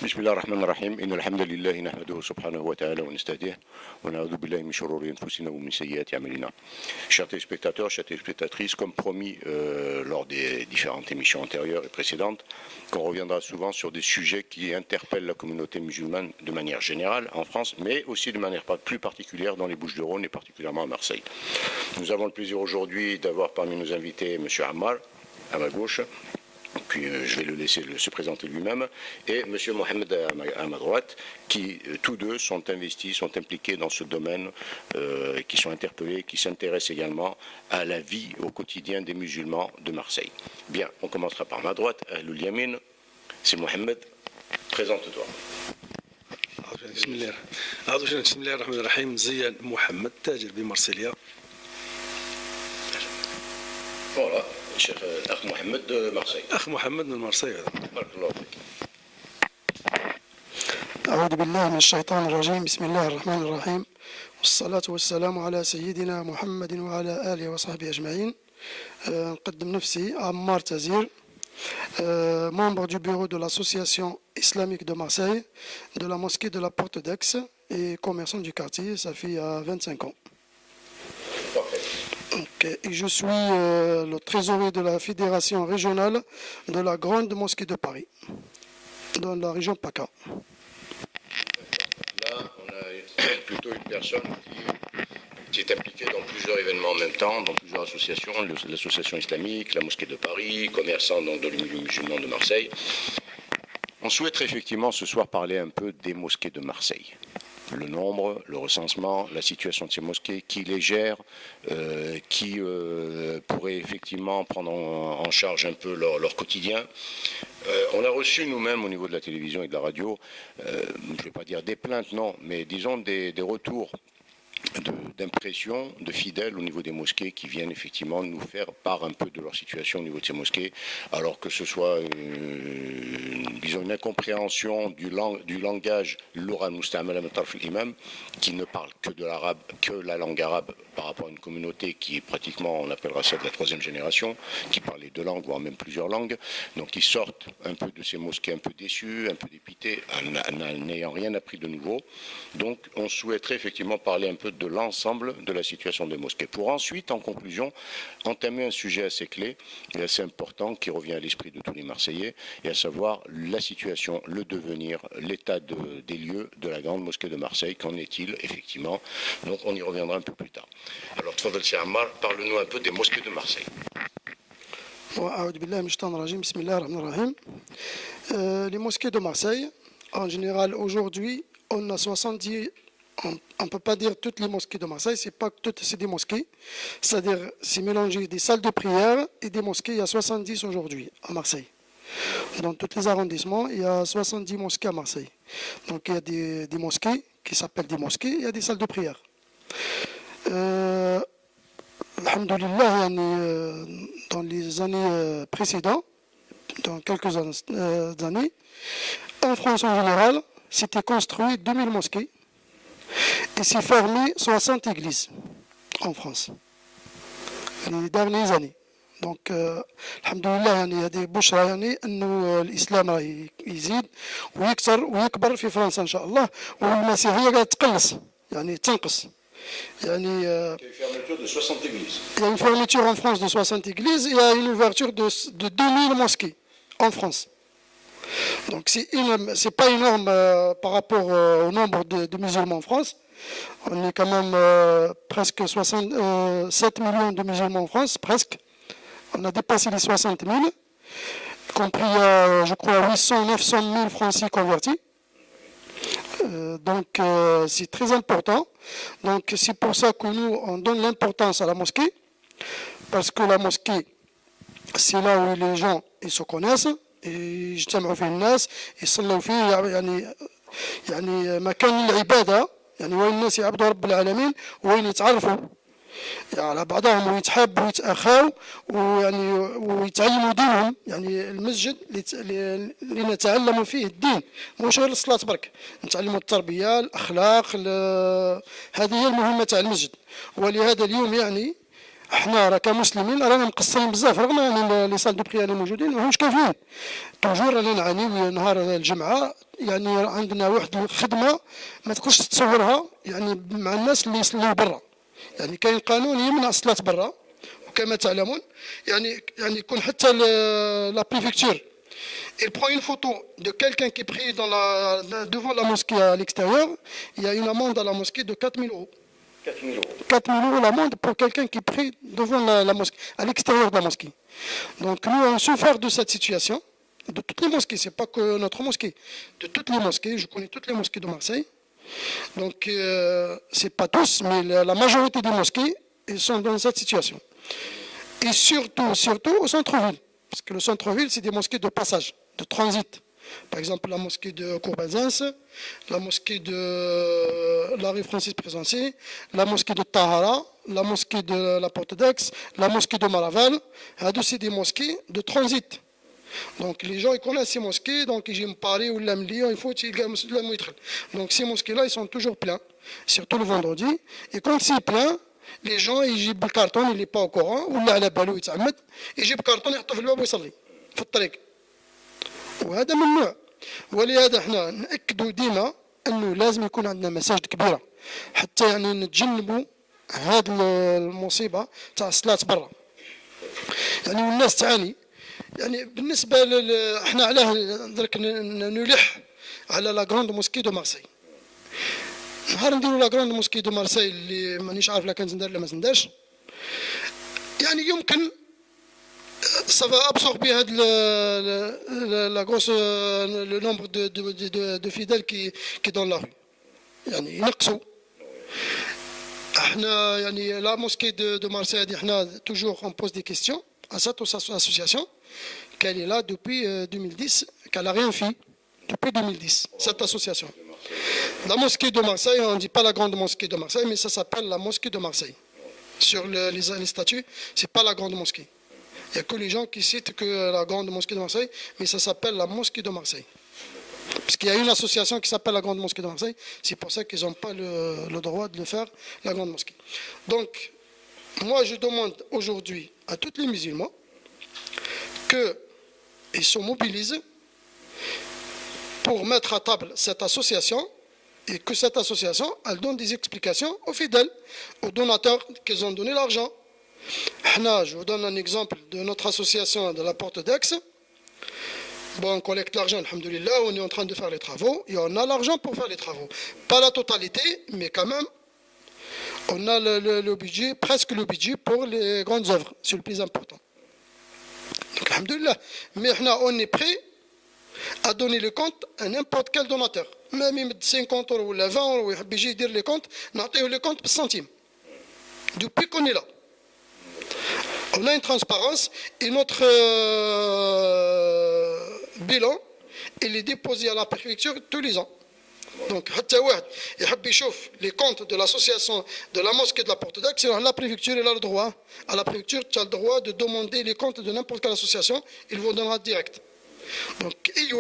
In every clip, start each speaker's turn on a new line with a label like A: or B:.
A: بسم الله الرحمن الرحيم إن الحمد لله نحمده سبحانه وتعالى ونستهديه ونعوذ بالله من شرور أنفسنا ومن سيئات أعمالنا. Chers téléspectateurs, chers téléspectatrices, comme promis lors des différentes émissions antérieures et précédentes, qu'on reviendra souvent sur des sujets qui interpellent la communauté musulmane de manière générale en France, mais aussi de manière plus particulière dans les Bouches-du-Rhône et particulièrement à Marseille. Nous avons le plaisir aujourd'hui d'avoir parmi nos invités M. Ammar, à ma gauche, puis je vais le laisser se présenter lui-même, et M. Mohamed à ma droite, qui tous deux sont investis, sont impliqués dans ce domaine, qui sont interpellés, qui s'intéressent également à la vie au quotidien des musulmans de Marseille. Bien, on commencera par ma droite, Ahlul Yamin, c'est Mohamed, présente-toi.
B: Bismillahirrahmanirrahim, Ziyan Mohamed, تاجر بمارسيليا.
A: Voilà, cher Akh Mohamed de Marseille.
B: أخ محمد من مارسيليا.
A: بارك الله فيك.
C: أعوذ بالله من الشيطان الرجيم بسم الله الرحمن الرحيم والصلاة والسلام على سيدنا محمد وعلى آله وصحبه أجمعين. نقدم نفسي عمار تزير, membre du bureau de l'association islamique de Marseille, de la mosquée de la Porte d'Aix et commerçant du quartier, ça fait 25 ans. Et je suis le trésorier de la fédération régionale de la Grande Mosquée de Paris, dans la région PACA.
A: Là, on a plutôt une personne qui est impliquée dans plusieurs événements en même temps, dans plusieurs associations, l'association islamique, la mosquée de Paris, commerçant dans le milieu musulman de Marseille. On souhaiterait effectivement ce soir parler un peu des mosquées de Marseille. Le nombre, le recensement, la situation de ces mosquées, qui les gère, qui pourrait effectivement prendre en charge un peu leur quotidien. On a reçu nous-mêmes au niveau de la télévision et de la radio, je ne vais pas dire des plaintes, non, mais disons des retours d'impression de fidèles au niveau des mosquées qui viennent effectivement nous faire part un peu de leur situation au niveau de ces mosquées, alors que ce soit disons une incompréhension du langage l'oral mustamala tarf l'imam, qui ne parle que de l'arabe, que la langue arabe par rapport à une communauté qui est pratiquement, on appellera ça de la troisième génération, qui parle les deux langues, voire même plusieurs langues, donc ils sortent un peu de ces mosquées un peu déçus, un peu dépités, n'ayant rien appris de nouveau. Donc on souhaiterait effectivement parler un peu de l'ensemble de la situation des mosquées, pour ensuite, en conclusion, entamer un sujet assez clé et assez important qui revient à l'esprit de tous les Marseillais, et à savoir la situation, le devenir, l'état des lieux de la grande mosquée de Marseille. Qu'en est-il effectivement? Donc on y reviendra un peu plus tard. Alors Tfadal Si Ammar, parle-nous un peu des mosquées de Marseille.
C: Les mosquées de Marseille, en général aujourd'hui, on a 70. On ne peut pas dire toutes les mosquées de Marseille, c'est pas que toutes c'est des mosquées, c'est-à-dire c'est mélangé des salles de prière et des mosquées. Il y a 70 aujourd'hui à Marseille. Dans tous les arrondissements, il y a 70 mosquées à Marseille. Donc il y a des mosquées qui s'appellent des mosquées, il y a des salles de prière. Alhamdulillah, dans les années précédentes, dans quelques années, en France en général, s'était construit 2000 mosquées. Et s'est formé 60 églises en France les dernières années. Donc, alhamdoulilah, il y a des بشرى يعني انه الاسلام راه يزيد ويكثر ويكبر في فرنسا ان شاء الله, والمسيحيه قاعده تقلص يعني تنقص. يعني il y a une fermeture en France de 60 églises, il y a une ouverture de 2000 mosquées en France. Donc c'est pas énorme par rapport au nombre de musulmans en France. On est quand même presque 7 millions de musulmans en France, presque. On a dépassé les 60 000, compris je crois 800 900 000 Français convertis. Donc c'est très important. Donc c'est pour ça que nous on donne l'importance à la mosquée, parce que la mosquée c'est là où les gens ils se connaissent. يجتمعوا فيه الناس يصلوا فيه, يعني مكان العبادة, يعني وين الناس يعبدوا رب العالمين وين يتعرفوا على بعضهم ويتحابوا ويتأخاوا ويعني ويتعلموا دينهم. يعني المسجد اللي نتعلم فيه الدين, مش غير الصلاة برك, نتعلموا التربية, الأخلاق, هذه هي المهمة تاع المسجد. ولهذا اليوم يعني احنا راه كمسلمين رانا مقصرين بزاف رغم يعني لي سال دو بريير اللي موجودين ماهمش كافيين. توجور رانا نعانيو نهار الجمعه يعني عندنا واحد الخدمه ما تقدرش تتصورها يعني مع الناس اللي يصليو برا. يعني كاين قانون يمنع الصلاه برا وكما تعلمون يعني يكون حتى لا بريفكتور il prend une photo de quelqu'un qui prie devant la mosquée à l'extérieur, il y a une amende à la mosquée de 4 000 euros.
A: 4 000 euros.
C: 4 000 euros l'amende pour quelqu'un qui prie devant la mosquée, à l'extérieur de la mosquée. Donc nous, on souffre de cette situation, de toutes les mosquées, ce n'est pas que notre mosquée, de toutes les mosquées, je connais toutes les mosquées de Marseille. Donc ce n'est pas tous, mais la majorité des mosquées, ils sont dans cette situation. Et surtout au centre-ville, parce que le centre-ville, c'est des mosquées de passage, de transit. Par exemple, la mosquée de Courbazens, la mosquée de la rue Francis Présencier, la mosquée de Tahara, la mosquée de la Porte d'Aix, la mosquée de Maraval. C'est des mosquées de transit. Donc les gens ils connaissent ces mosquées, donc ils me parler ou l'amli, il faut qu'ils la mouitre. Donc ces mosquées-là, ils sont toujours pleins, surtout le vendredi. Et quand c'est plein, les gens ils جيبوا الكارطون اللي با au courant ولا على بالو يتعمد يجيب كارطون يحطه في الباب ويصلي في الطريق. وهذا ممنوع. ولهذا احنا نأكدوا ديما انه لازم يكون عندنا مساجد كبيره حتى يعني نتجنبوا هذه المصيبه تاع الصلاه برا. يعني والناس تعاني. يعني بالنسبه احنا علاه درك نلح على لا غروند موسكي دو مارسي. نهار نديروا لا غروند موسكي دو مارسي اللي مانيش عارف لا كانت ندار ولا ما تندارش. يعني يمكن ça va absorber la grosse, le nombre de fidèles qui est dans la rue. يعني ينقصوا. احنا يعني la mosquée de Marseille احنا toujours on pose des questions à cette association qu'elle est là depuis 2010, qu'elle n'a rien fait depuis 2010, cette association. La mosquée de Marseille, on ne dit pas la grande mosquée de Marseille, mais ça s'appelle la mosquée de Marseille. Sur les statuts, c'est pas la grande mosquée. Il n'y a que les gens qui citent que la grande mosquée de Marseille, mais ça s'appelle la mosquée de Marseille. Parce qu'il y a une association qui s'appelle la grande mosquée de Marseille, c'est pour ça qu'ils n'ont pas le droit de le faire, la grande mosquée. Donc, moi je demande aujourd'hui à tous les musulmans qu'ils se mobilisent pour mettre à table cette association et que cette association, elle donne des explications aux fidèles, aux donateurs qui ont donné l'argent. Je vous donne un exemple de notre association de la Porte d'Aix. Bon, on collecte l'argent, alhamdoulilah, on est en train de faire les travaux et on a l'argent pour faire les travaux. Pas la totalité, mais quand même, on a le budget, presque le budget pour les grandes œuvres, c'est le plus important. Donc, alhamdoulilah. Mais on est prêt à donner le compte à n'importe quel donateur. Même 50 euros ou 20 euros, il y dire les comptes, on a le compte par centime. Depuis qu'on est là. On a une transparence et notre bilan il est déposé à la préfecture tous les ans. Donc, les comptes de l'association de la mosquée de la Porte d'Aix, la préfecture a le droit. À la préfecture, tu as le droit de demander les comptes de n'importe quelle association, ils vous donnera direct. Donc, il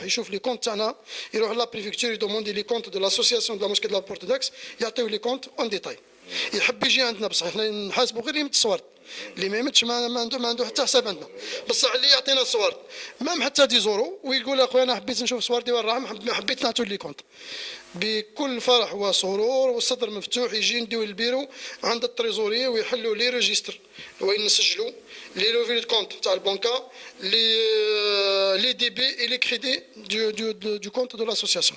C: يشوف les comptes تاعنا يروح à la préfecture يدوموندي les comptes de l'association de la mosquée de la Porte d'Aix يعطيو les comptes en détail. يحب يجي عندنا بصح احنا نحاسبوا غير يمة الصوارت اللي ما يمتش ما عنده حتى حساب عندنا بصح اللي يعطينا الصوارت مام حتى 10 يورو ويقول اخويا انا حبيت نشوف صورتي وين راهم ما حبيت نعطوا لي كونت بكل فرح وسرور والصدر مفتوح يجي نديو البيرو عند التريزوري ويحلوا لي ريجستر وين نسجلوا لي لوفي دو كونت تاع البنكه لي دي بي et les crédits du compte de l'association.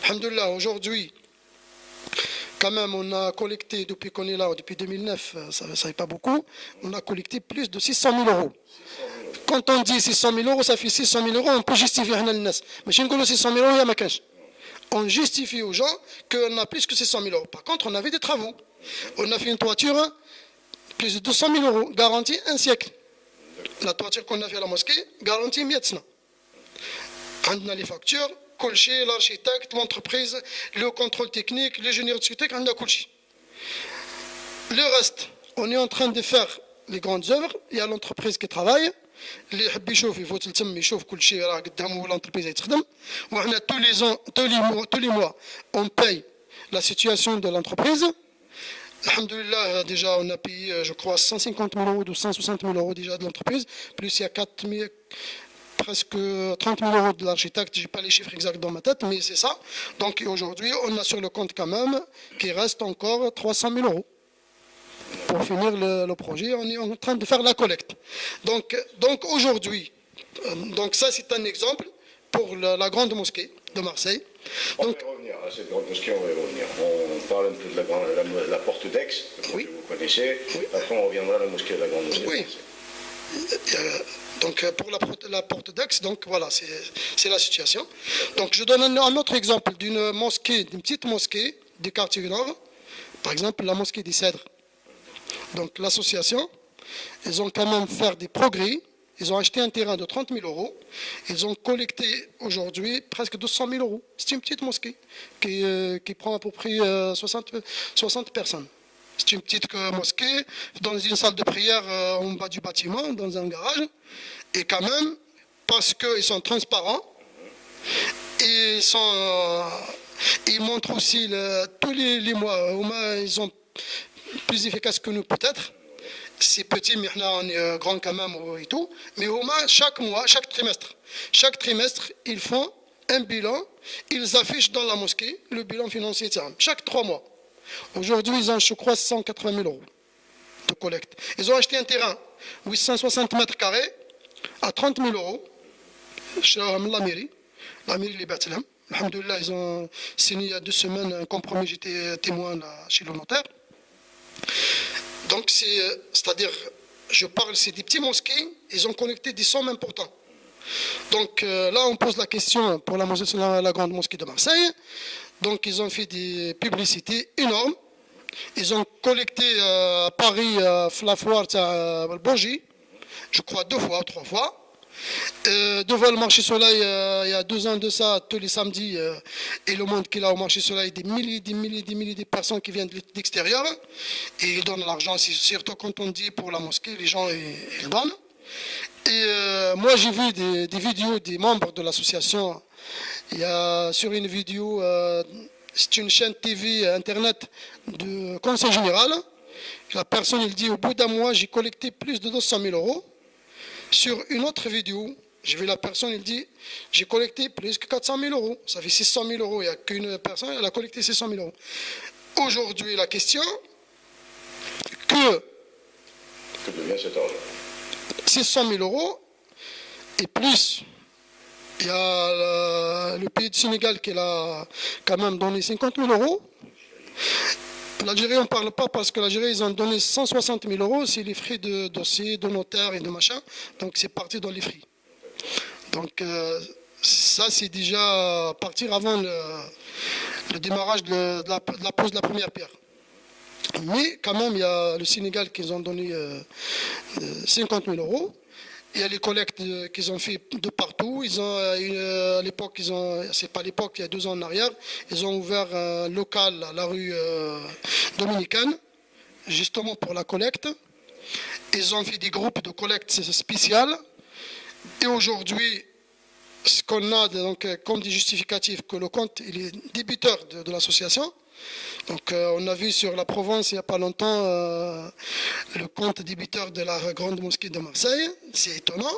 C: Alhamdoulilah, aujourd'hui quand même, on a collecté, depuis qu'on est là, depuis 2009, ça n'est pas beaucoup, on a collecté plus de 600 000 euros. Quand on dit 600 000 euros, ça fait 600 000 euros, on peut justifier. Mais si on dit 600 000 euros, il y a ma cache. On justifie aux gens qu'on a plus que 600 000 euros. Par contre, on avait des travaux. On a fait une toiture, plus de 200 000 euros, garantie un siècle. La toiture qu'on a fait à la mosquée, garantie 100 سنة. On a les factures. Colcher, l'architecte, l'entreprise, le contrôle technique, l'ingénieur de sécurité, on a colché. Le reste, on est en train de faire les grandes œuvres, il y a l'entreprise qui travaille, اللي يحب يشوف يفوت لتم يشوف كل شيء راه قدامه l'entreprise يتخدم وحنا tous les mois on paye la situation de l'entreprise Alhamdulillah, déjà, on a payé, je crois, 150 000 euros ou 160 000 euros déjà de l'entreprise, plus il y a 4 000, presque 30 000 euros de l'architecte, je n'ai pas les chiffres exacts dans ma tête, mais c'est ça. Donc aujourd'hui, on a sur le compte quand même qu'il reste encore 300 000 euros. Pour finir le projet, on est en train de faire la collecte. Donc aujourd'hui, donc ça c'est un exemple pour la grande mosquée de Marseille.
A: On va y revenir à cette grande mosquée, on va y revenir. On parle un peu de la porte d'Aix, que
C: Oui.
A: vous connaissez.
C: Oui.
A: Après, on reviendra à la mosquée de la grande mosquée.
C: Oui. Donc pour la porte d'Aix, donc voilà, c'est la situation. Donc je donne un autre exemple d'une mosquée, d'une petite mosquée du quartier du Nord, par exemple la mosquée des Cèdres. Donc l'association, ils ont quand même fait des progrès. Ils ont acheté un terrain de 30 000 euros. Ils ont collecté aujourd'hui presque 200 000 euros. C'est une petite mosquée qui prend à peu près 60 personnes. C'est une petite mosquée dans une salle de prière en bas du bâtiment, dans un garage. Et quand même, parce qu'ils sont transparents, et ils montrent aussi tous les mois, au moins ils sont plus efficaces que nous peut-être. C'est petit, mais on est grand quand même et tout. Mais au moins, chaque mois, chaque trimestre, ils font un bilan. Ils affichent dans la mosquée le bilan financier. Chaque 3 mois. Aujourd'hui, ils ont, je crois, 180 000 euros de collecte. Ils ont acheté un terrain, 860 mètres carrés, à 30 000 euros, chez la mairie de Batelem. Alhamdulillah, ils ont signé il y a 2 semaines un compromis. J'étais témoin là, chez le notaire. Donc, c'est-à-dire, je parle, c'est des petits mosquées, ils ont collecté des sommes importantes. Donc là, on pose la question pour la grande mosquée de Marseille. Donc, ils ont fait des publicités énormes. Ils ont collecté à Paris, la foire à Bourgie, je crois 2 fois, 3 fois. Devant le marché Soleil, il y a 2 ans de ça, tous les samedis, et le monde qu'il a au marché Soleil, des milliers de personnes qui viennent de l'extérieur, et ils donnent l'argent, surtout quand on dit pour la mosquée, les gens ils donnent. Et moi j'ai vu des vidéos des membres de l'association. Il y a sur une vidéo, c'est une chaîne TV internet du Conseil général, la personne il dit au bout d'un mois j'ai collecté plus de 200 000 euros. Sur une autre vidéo, j'ai vu la personne, il dit j'ai collecté plus que 400 000 euros. Ça fait 600 000 euros. Il n'y a qu'une personne, elle a collecté 600 000 euros. Aujourd'hui, la question que
A: devient cet argent
C: 600 000 euros et plus, il y a le pays du Sénégal qui a quand même donné 50 000 euros. L'Algérie, on ne parle pas parce que l'Algérie, ils ont donné 160 000 euros, c'est les frais de dossier, de notaire et de machin. Donc c'est parti dans les frais. Donc ça, c'est déjà partir avant le démarrage de la pose de la première pierre. Mais quand même, il y a le Sénégal qui ont donné 50 000 euros. Il y a les collectes qu'ils ont fait de partout. Ils ont, à l'époque, c'est pas l'époque, il y a 2 ans en arrière, ils ont ouvert un local à la rue dominicaine, justement pour la collecte. Ils ont fait des groupes de collecte spéciales. Et aujourd'hui, ce qu'on a donc, comme des justificatifs que le compte il est débiteur de l'association. Donc on a vu sur la Provence il n'y a pas longtemps le compte débiteur de la grande mosquée de Marseille. C'est étonnant.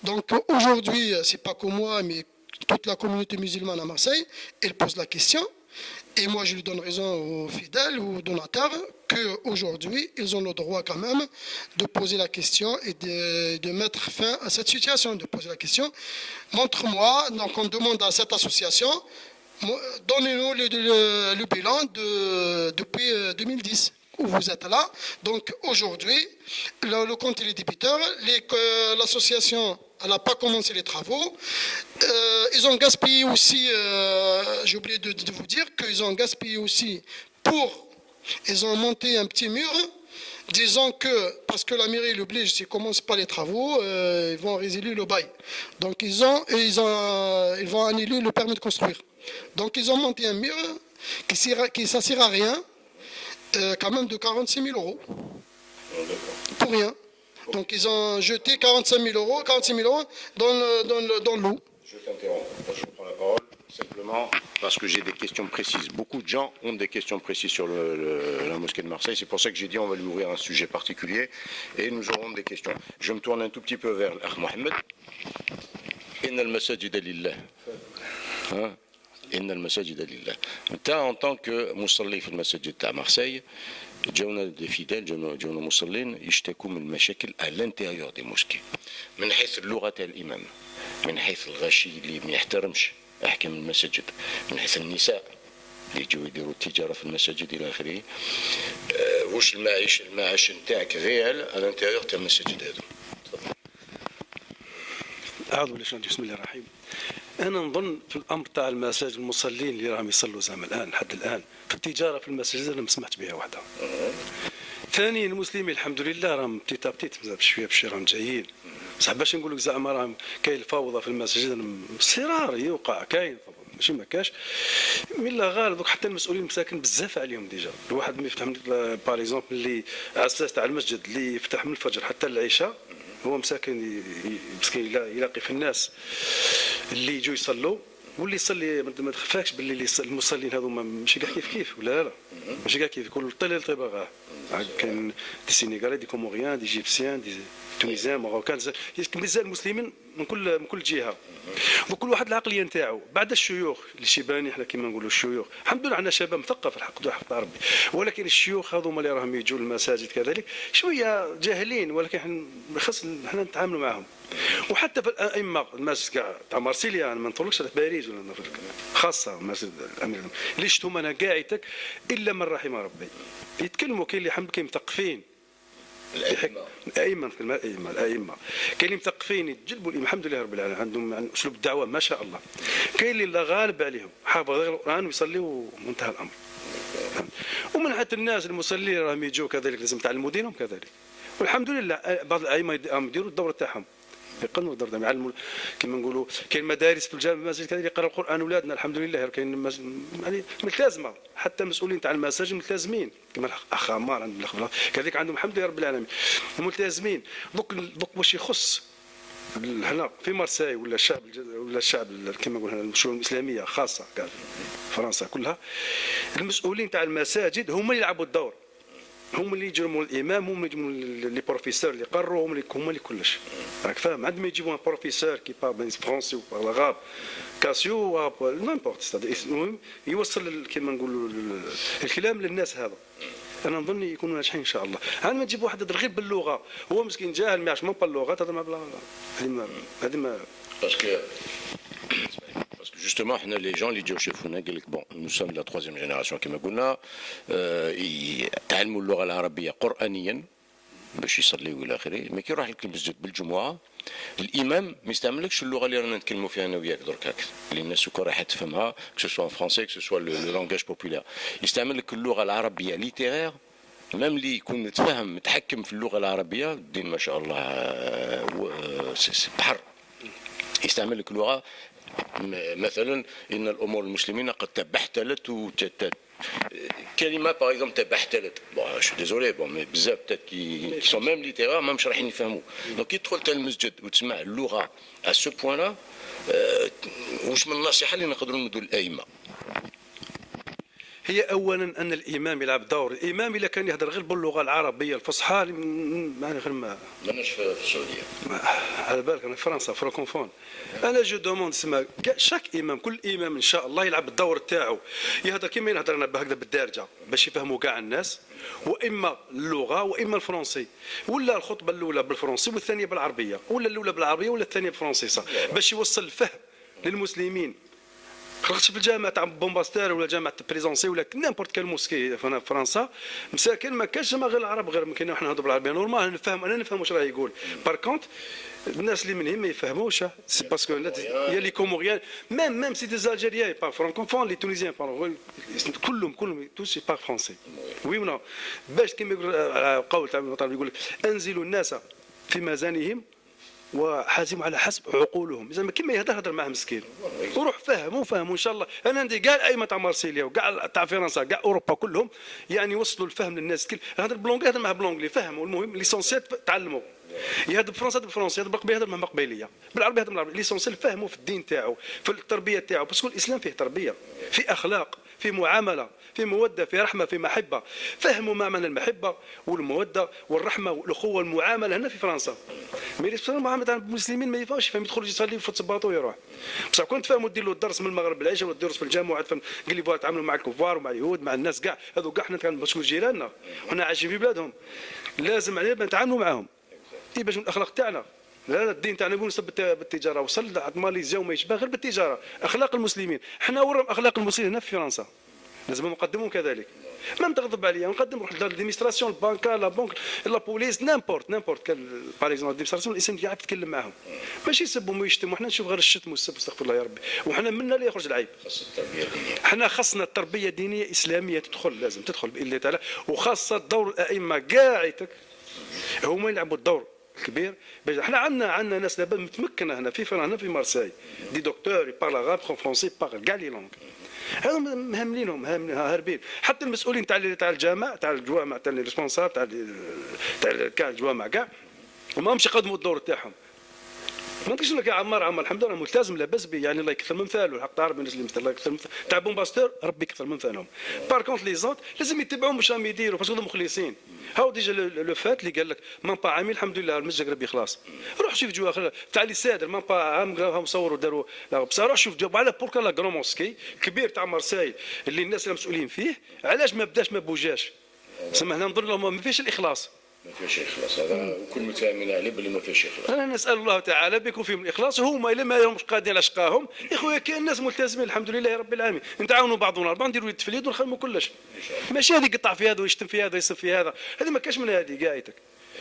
C: Donc aujourd'hui, c'est pas que moi, mais toute la communauté musulmane à Marseille, elle pose la question. Et moi, je lui donne raison aux fidèles, aux donateurs, qu'aujourd'hui, ils ont le droit quand même de poser la question et de mettre fin à cette situation, de poser la question. Montre-moi, donc on demande à cette association, donnez-nous le bilan depuis 2010, où vous êtes là. Donc aujourd'hui, le compte il est débiteur, l'association elle n'a pas commencé les travaux. Ils ont gaspillé aussi, j'ai oublié de vous dire, qu'ils ont gaspillé aussi ils ont monté un petit mur, disant que, parce que la mairie l'oblige, s'ils ne commencent pas les travaux, ils vont résilier le bail. Donc ils vont annuler le permis de construire. Donc ils ont monté un mur qui ne sert à rien, quand même de 46 000 euros. Pour rien. Donc ils ont jeté 46 000 euros dans l'eau.
A: Je t'interromps, je prends la parole. Simplement parce que j'ai des questions précises. Beaucoup de gens ont des questions précises sur la mosquée de Marseille. C'est pour ça que j'ai dit on va lui ouvrir un sujet particulier et nous aurons des questions. Je me tourne un tout petit peu vers l'Akh Mohamed. Inna al-masajida lillah. Inna al-masajida lillah. En tant que musalli في المساجد تاع Marseille, جاونا des fidèles, جاونا مصلين يشتكوا من المشاكل à l'intérieur des mosquées. من حيث اللغة تاع الإمام. من حيث الغشي اللي ما يحترمش احكام المساجد، من حيث النساء اللي يجوا يديروا التجاره في المساجد الى اخره. واش المعاش نتاعك ريال على الانتيريور تاع المساجد هذو؟
B: أعوذ بالله بسم الله الرحمن الرحيم. أنا نظن في الأمر تاع المساجد المصلين اللي راهم يصلوا زعما الآن لحد الآن في التجارة في المساجد أنا ما سمعت بها وحدها. ثانيا المسلمين الحمد لله راهم بتيت بشويه بشويه راهم جايين. بصح باش نقول لك زعما راهم كاين الفوضى في المساجد صرار يوقع كاين ماشي ما كاش من لا غالب دوك حتى المسؤولين مساكن بزاف عليهم ديجا. الواحد ما يفتح باغ اكزومبل اللي عساس تاع المسجد اللي يفتح من الفجر حتى العشاء هو مساكن مسكين يلاقي في الناس اللي يجوا يصلوا واللي يصلي ما تخفاكش باللي المصلين هذوما ماشي كاع كيف ولا لا ماشي كاع كيف كل طليل طباغه. كاين دي سينيغالي دي كوموريان دي جيبسيان دي تونيزيان ماروكان مازال المسلمين من كل جهه وكل واحد العقليه نتاعو. بعد الشيوخ اللي شيباني احنا كيما نقولوا الشيوخ الحمد لله عندنا شباب مثقف الحق ربي، ولكن الشيوخ هذوما اللي راهم يجوا المساجد كذلك شويه جاهلين، ولكن خاص احنا نتعاملوا معهم. وحتى في الائمه المسجد كاع تاع مارسيليا ما نطلقش على باريس ولا خاصه مسجد الامير اللي شفتهم انا قاعدتك الا من رحم ربي يتكلموا. كاين اللي كاين مثقفين الائمه كاين اللي مثقفين يتجلبوا الحمد لله رب العالمين عندهم اسلوب الدعوه ما شاء الله. كاين اللي لا غالب عليهم حافظ غير القران ويصلي وانتهى الامر. ومن حتى الناس المصلين راهم يجوا كذلك لازم تعلموا دينهم كذلك. والحمد لله بعض الائمه يديروا الدور تاعهم يقنوا الدور تاعهم يعلموا كما نقولوا. كاين مدارس في الجامع المساجد كذلك يقراوا القران اولادنا الحمد لله. كاين يعني ملتزمه حتى المسؤولين تاع المساجد ملتزمين كما الاخ عمار عند الخبره كذلك عندهم الحمد لله رب العالمين ملتزمين. دوك واش يخص هنا في مارساي ولا الشعب كما نقول الشؤون الاسلاميه خاصه فرنسا كلها المسؤولين تاع المساجد هما اللي يلعبوا الدور، هم اللي يجرموا الامام، هم اللي يجرموا لي بروفيسور اللي قروا، هم اللي كلش راك فاهم. عندما يجيبوا بروفيسور كي بارل فرونسي ولا غاب كاسيو نيمبورت المهم يوصل كما نقولوا الكلام للناس. هذا انا نظن يكونوا ناجحين ان شاء الله. عندما تجيب واحد يهضر غير باللغه هو مسكين جاهل ما يعرفش مو باللغه تهضر مع هذه ما
A: Parce que justement, les gens, les bon, nous sommes de la troisième génération qui m'a يتعلموا اللغة العربية قرآنيا باش يصليوا إلى آخره. ما كي يروح لك المسجد بالجمعة الإمام ما يستعملكش اللغة اللي رانا نتكلموا فيها أنا وياك درك هكا اللي الناس كل راح تفهمها كو سوا فرونسي كو سوا لو لانجاج بوبولير. يستعمل لك اللغة العربية ليتيرير ميم اللي يكون متفهم متحكم في اللغة العربية الدين ما شاء الله بحر. يستعمل لك اللغة مثلا ان الامور المسلمين قد تبحتلت كلمه باغ اكزومبل تبحتلت بون شو ديزولي بون مي بزاف بتات كي سون ميم ليتيرار ما مش رايحين يفهموا. دونك كي تدخل تا المسجد وتسمع اللغه ا سو بوان لا واش من النصيحه اللي نقدروا ندوا للائمه؟
B: هي اولا ان الامام يلعب دور. الامام اذا كان يهضر غير باللغه العربيه الفصحى يعني غير ما
A: ماناش في السعوديه
B: على بالك انا في فرنسا فرانكوفون. انا جو دوموند سما شاك امام كل امام ان شاء الله يلعب الدور تاعو يهضر كيما يهضر انا هكذا بالدارجه باش يفهموا كاع الناس، واما اللغه واما الفرنسي ولا الخطبه الاولى بالفرنسي والثانيه بالعربيه ولا الاولى بالعربيه ولا الثانيه بالفرنسي باش يوصل الفهم للمسلمين. خرجت في الجامعه تاع بومباستير ولا جامعه بريزونسي ولا نيمبورت كال موسكي في فرنسا مساكن ما كانش غير العرب غير يمكن احنا نهضروا بالعربيه نورمال نفهم انا نفهم واش راه يقول. بار كونت الناس اللي منهم ما يفهموش سي باسكو يا لي كوموريان ميم سي دي الجيريان با فرانكوفون لي تونيزيان كلهم توسي با فرونسي وي ولا باش كيما يقول قول تاع الوطن يقول لك انزلوا الناس في ميزانهم وحاسبهم على حسب عقولهم، زعما كيما يهضر معاه مسكين وروح فهموا ان شاء الله. انا عندي كاع الائمه تاع مارسيليا وكاع تاع فرنسا كاع اوروبا كلهم يعني وصلوا الفهم للناس. هذا بالونجلي هذا معاه بالونجلي فهموا، المهم ليسونسيال تعلموا. يهضر بالفرنسا يهضر بالفرنسي، يهضر بالقبيله يهضر مع مقبيليه، بالعربيه يهضر بالعربيه. ليسونسيال فهموا في الدين تاعو، في التربيه تاعو، باسكو الاسلام فيه تربيه، في اخلاق، في معامله، في موده، في رحمه، في محبه. فهموا ما معنى المحبه والموده والرحمه والاخوه والمعامله هنا في فرنسا. مي المعامله تاع المسلمين ما ينفعش يفهم، يدخل يصلي يفوت صباطو ويروح. بصح كنت تفهموا دير له الدرس من المغرب للعشاء ولا الدرس في الجامعه، تفهم قال لي تعاملوا مع الكفار ومع اليهود مع الناس كاع هذو كاع. حنا كنمشوا جيراننا وحنا عايشين في بلادهم، لازم علينا نتعاملوا معاهم باش من الاخلاق تاعنا. لا الدين تاعنا يقول نسب بالتجاره، وصل لحد ماليزيا وما يشبه غير بالتجاره. اخلاق المسلمين حنا ورم اخلاق المسلمين هنا في فرنسا، لازم نقدمهم كذلك. ما تغضب عليا نقدم، نروح للادمينستراسيون، البنكه، لا بنك، لا بوليس، نامبورت باغ اكزومبل الادمينستراسيون، الانسان قاعد يتكلم معاهم ماشي يسبهم ويشتموا. حنا نشوف غير الشتم والسب، استغفر الله يا ربي، وحنا منا اللي يخرج العيب. حنا خاصنا التربيه الدينيه اسلاميه تدخل، لازم تدخل باذن الله تعالى، وخاصه دور الائمه كاع هما يلعبوا الدور كبير. حنا عندنا ناس دابا متمكنه هنا في فرنسا، هنا في مارسيل، دي دكتور يبارل عربي فرونسي بارل كاع لي لونغ. هذو مهملينهم هاربين. حتى المسؤولين تاع الجامع تاع الجوامع تاع لي ريسبونسابل تاع كاع الجوامع كاع، وما همش يقدموا الدور تاعهم. ما نقولش لك يا عمار الحمد لله ملتزم لاباس به، يعني الله يكثر من مثاله. الحق تعرف الناس اللي مثل الله يكثر من تاع بومباستور، ربي يكثر من مثالهم. بار كونت لي زوت لازم يتبعوا واش راهم يديروا، باسكو هذو مخلصين. هاو ديجا لو فات اللي قال لك مان با عامين الحمد لله المسجد ربي خلاص. روح شوف جو اخر تاع لي سادر مان با عام راهم صوروا داروا، بصح روح شوف جو على بوركا لا كرون موسكي كبير تاع مارسيل اللي الناس المسؤولين فيه علاش ما بداش ما بوجاش. سما هنا نظن لهم ما فيش الاخلاص.
A: ما فيش اخلاص، هذا كل متامن عليه باللي ما فيش اخلاص.
B: انا نسال الله تعالى بيكون فيهم الاخلاص، هما الا ما لهمش قادين على شقاهم يا خويا. كاين الناس ملتزمين الحمد لله رب العالمين، نتعاونوا بعضنا البعض، نديروا يد في اليد ونخدموا كلش. ماشي هذه يقطع في هذا ويشتم في هذا ويسب في هذا، هذه ما كاش من هذه قايتك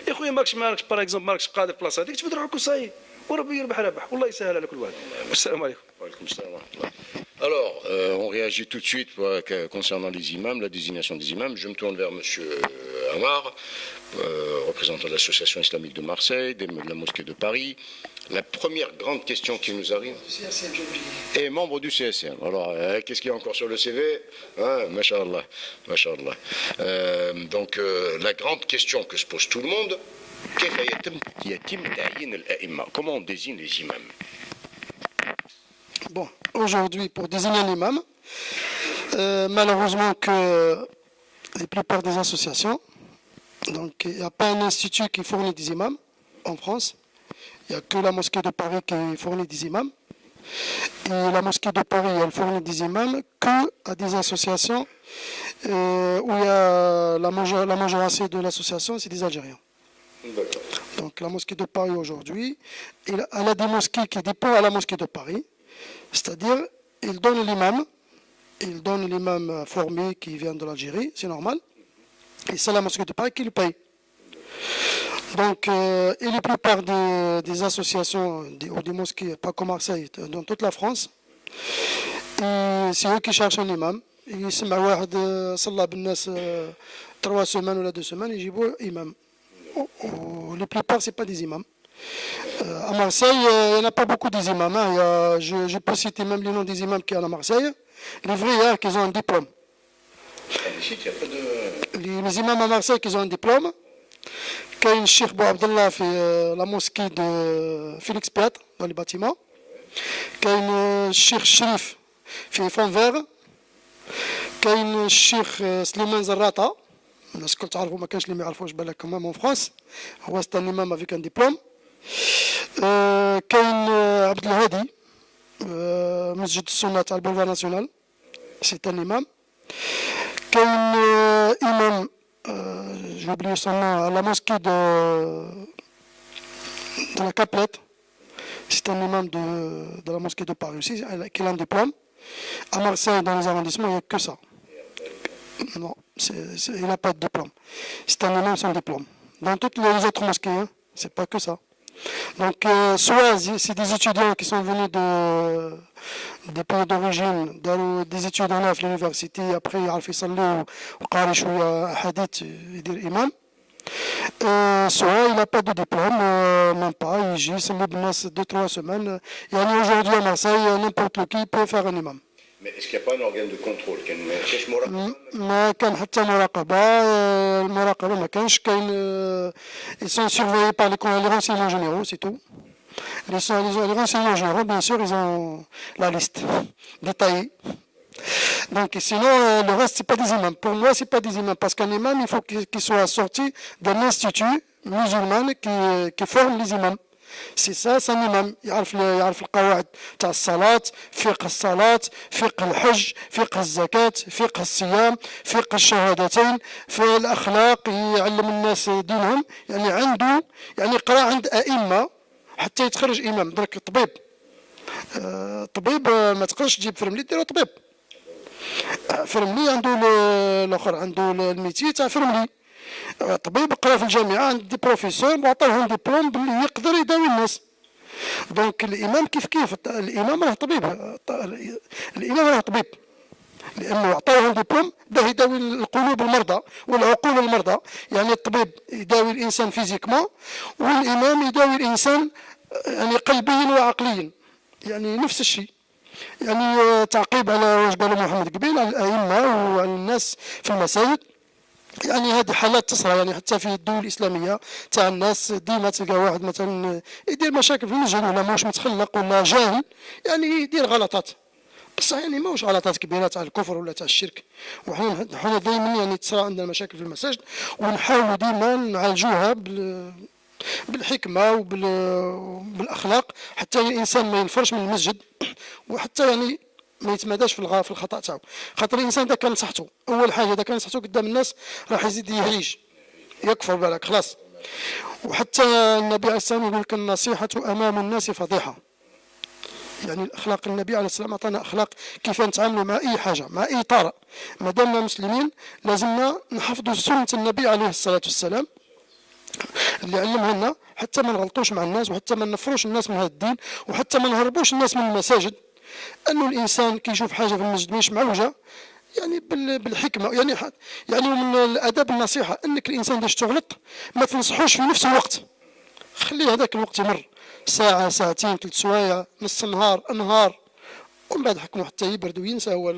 B: يا خويا. ماكش باغ اكزومبل ماكش قادر في بلاصه هذيك تبدا روحك وصاي، وربي يربح ربح والله يسهل على كل واحد. والسلام عليكم.
A: وعليكم السلام ورحمة الله. Alors, on réagit tout de suite concernant les imams, la désignation des imams. Je me tourne vers M. Amar, représentant de l'Association islamique de Marseille, de la mosquée de Paris. La première grande question qui nous arrive est membre du CSM. Alors, qu'est-ce qu'il y a encore sur le CV hein, Masha'Allah. Masha'Allah. Donc, la grande question que se pose tout le monde, comment on désigne les imams?
C: Bon, aujourd'hui, pour désigner l'imam, malheureusement que la plupart des associations, donc il n'y a pas un institut qui fournit des imams en France. Il n'y a que la mosquée de Paris qui fournit des imams. Et la mosquée de Paris, elle fournit des imams qu'à des associations où il y a la majorité de l'association, c'est des Algériens. Donc la mosquée de Paris aujourd'hui, elle a des mosquées qui dépendent à la mosquée de Paris. C'est-à-dire, ils donnent l'imam formé qui vient de l'Algérie, c'est normal. Et c'est la mosquée de Paris qui le paye. Donc, et la plupart des associations ou des mosquées, pas comme Marseille, dans toute la France, c'est eux qui cherchent un imam. Ils se mettent واحد صلى بالناس 3 semaines ou 2 semaines, ils يجيبوا imam. La plupart, ce n'est pas des imams. À Marseille, il n'y en a pas beaucoup des imams. Hein. Je peux citer même les noms des imams qui sont à Marseille. Les vrais, qui ont un diplôme. Les imams à Marseille qui ont un diplôme. Kain Cheikh Bou Abdallah fait la mosquée de Félix Piat, dans les bâtiments. Kain Cheikh Shrif fait Fond Vert. Kain Cheikh Slimane Zarrata. الناس الكل تعرفوا، ما كانش اللي ما يعرفوش بالك كمان اون فرانس، هو ستا امام افيك ان ديبلوم. كاين عبد الهادي مسجد السنه تاع البولفار ناسيونال، سي ان امام. كاين امام جو اوبلي سون نون على موسكي دو لا كابليت، سي ان امام دو لا موسكي دو باري aussi qui a un diplôme. À Marseille, dans les arrondissements, il n'y a que ça. Non, il n'a pas de diplôme. C'est un imam sans diplôme. Dans toutes les autres mosquées, hein, c'est pas que ça. Donc, soit c'est des étudiants qui sont venus des pays d'origine, des étudiants à l'université, après ils ont fait salut ou qari shouya hadith, ils disent imam. Soit il n'a pas de diplôme, même pas, il gît, c'est les 2-3 semaines. Aujourd'hui à Marseille, n'importe qui peut faire un imam.
A: Mais est-ce qu'il n'y a pas un organe de contrôle كاينش مراقبة؟
C: ما كان حتى مراقبة. المراقبة ما كانش كاين. Ils sont surveillés par les renseignements généraux, c'est tout. Les renseignements généraux, bien sûr, ils ont la liste détaillée. Donc sinon, le reste, c'est pas des imams. Pour moi, c'est pas des imams. Parce qu'un imam, il faut qu'il soit sorti d'un institut musulman qui forme les imams. C'est ça, c'est un imam. يعرف القواعد تاع الصلاة، فقه الصلاة، فقه الحج، فقه الزكاة، فقه الصيام، فقه الشهادتين، في الأخلاق، يعلم الناس دينهم. عنده قرا عند أئمة حتى يتخرج إمام. درك طبيب، طبيب ما تقدرش تجيب فرملي ديرو طبيب. فرملي عنده الاخر، عنده الميتي تاع فرملي. طبيب قرا في الجامعه عند دي بروفيسور وعطاوهم ديبلوم باللي يقدر يداوي الناس. دونك الامام كيف الامام راه طبيب. الامام راه طبيب لانه عطاوهم ديبلوم باه يداوي القلوب المرضى والعقول المرضى. الطبيب يداوي الانسان فيزيكمون، والامام يداوي الانسان قلبيا وعقليا. نفس الشيء. تعقيب على واش قال محمد قبيل على الائمه وعلى الناس في المساجد. هذه حالات تصرى حتى في الدول الاسلاميه تاع الناس. ديما تلقى واحد مثلا يدير مشاكل في المسجد ولا ماهوش متخلق ولا جاهل، يدير غلطات، بصح ماهوش غلطات كبيره تاع الكفر ولا تاع الشرك. وحنا دائما تصرى عندنا مشاكل في المساجد، ونحاولوا ديما نعالجوها بالحكمه وبالاخلاق حتى الانسان ما ينفرش من المسجد، وحتى ما يتماداش في الخطا تاعو. خاطر الانسان اذا كان نصحته اول حاجه، اذا كان نصحته قدام الناس راح يزيد يهيج يكفر بالك خلاص. وحتى النبي عليه السلام يقول لك النصيحه امام الناس فضيحه. الاخلاق، النبي عليه السلام عطانا اخلاق كيف نتعاملوا مع اي حاجه، مع اي طارئ. ما دامنا مسلمين لازمنا نحفظوا سنه النبي عليه الصلاه والسلام اللي علمها لنا، حتى ما نغلطوش مع الناس، وحتى ما نفروش الناس من هذا الدين، وحتى ما نهربوش الناس من المساجد. انه الانسان كي يشوف حاجه في المسجد مش معوجه بالحكمه. ومن الاداب النصيحه انك الانسان باش تغلط ما تنصحوش في نفس الوقت، خلي هذاك الوقت يمر ساعه، ساعتين، 3 سوايع، نص نهار، ومن بعد حكمه حتى يبرد وينسى هو